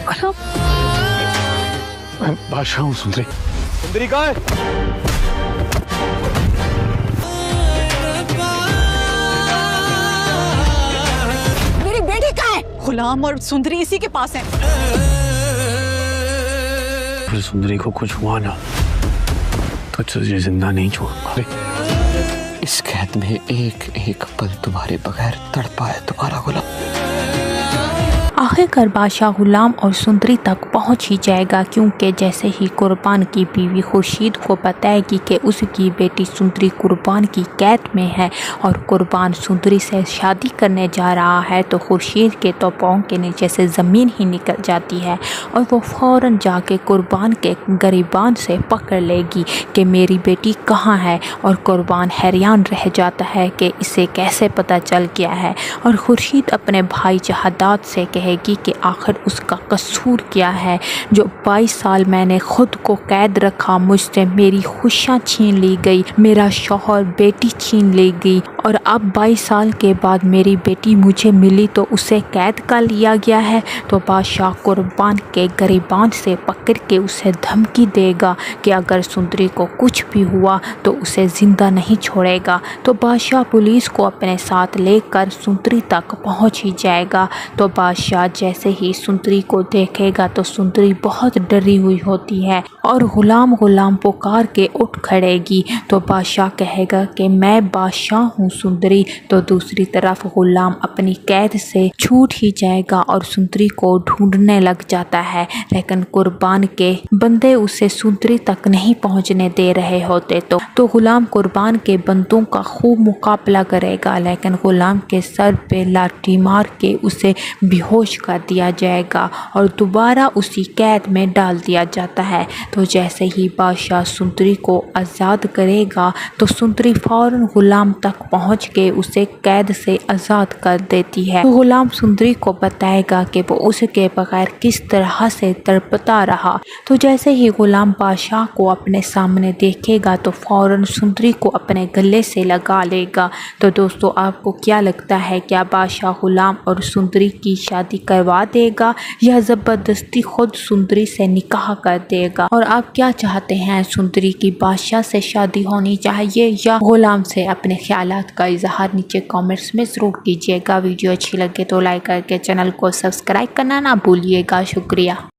मैं बादशाह हूँ सुंदरी। सुंदरी कहाँ है? मेरी बेटी कहाँ है? गुलाम और सुंदरी इसी के पास है। अगर सुंदरी को कुछ हुआ ना तो तुझे जिंदा नहीं छोड़ूंगा। इस कैद में एक एक पल तुम्हारे बगैर तड़पा है तुम्हारा गुलाम। आखिरकार बादशाह गुलाम और सुंदरी तक पहुंच ही जाएगा, क्योंकि जैसे ही कुर्बान की बीवी खुर्शीद को बताएगी कि उसकी बेटी सुंदरी कुर्बान की कैद में है और कुर्बान सुंदरी से शादी करने जा रहा है, तो खुर्शीद के तो पाँव के नीचे से ज़मीन ही निकल जाती है और वो फ़ौरन जाके कुर्बान के गरीबान से पकड़ लेगी कि मेरी बेटी कहाँ है। और कुर्बान हैरान रह जाता है कि इसे कैसे पता चल गया है। और खुर्शीद अपने भाई जहादात से कहेगी कि आखिर उसका कसूर क्या है जो 22 साल मैंने खुद को कैद रखा, मुझसे मेरी खुशियाँ छीन ली गई, मेरा शौहर बेटी छीन ली गई और अब 22 साल के बाद मेरी बेटी मुझे मिली तो उसे कैद कर लिया गया है। तो बादशाह कुर्बान के गरीबान से पकड़ के उसे धमकी देगा कि अगर सुंदरी को कुछ भी हुआ तो उसे ज़िंदा नहीं छोड़ेगा। तो बादशाह पुलिस को अपने साथ लेकर सुंदरी तक पहुंच ही जाएगा। तो बादशाह जैसे ही सुंदरी को देखेगा तो सुंदरी बहुत डरी हुई होती है और गुलाम गुलाम पुकार के उठ खड़ेगी। तो बादशाह कहेगा कि मैं बादशाह हूँ सुंदरी। तो दूसरी तरफ गुलाम अपनी कैद से छूट ही जाएगा और सुंदरी को ढूंढने लग जाता है, लेकिन कुर्बान के बंदे उसे सुंदरी तक नहीं पहुँचने दे रहे होते। तो गुलाम कुर्बान के बंदों का खूब मुकाबला करेगा, लेकिन गुलाम के सर पे लाठी मार के उसे बेहोश कर दिया जाएगा और दोबारा उसी कैद में डाल दिया जाता है। तो जैसे ही बादशाह सुंदरी को आज़ाद करेगा तो सुंदरी फ़ौरन गुलाम तक पहुंच के उसे कैद से आज़ाद कर देती है। तो गुलाम सुंदरी को बताएगा कि वो उसके बगैर किस तरह से तड़पता रहा। तो जैसे ही गुलाम बादशाह को अपने सामने देखेगा तो फ़ौरन सुंदरी को अपने गले से लगा लेगा। तो दोस्तों, आपको क्या लगता है, क्या बादशाह गुलाम और सुंदरी की शादी करवा देगा या ज़बरदस्ती खुद सुंदरी से निकाह कर देगा? और आप क्या चाहते हैं, सुंदरी की बादशाह से शादी होनी चाहिए या गुलाम से? अपने ख्यालात का इजहार नीचे कमेंट्स में ज़रूर कीजिएगा। वीडियो अच्छी लगे तो लाइक करके चैनल को सब्सक्राइब करना ना भूलिएगा। शुक्रिया।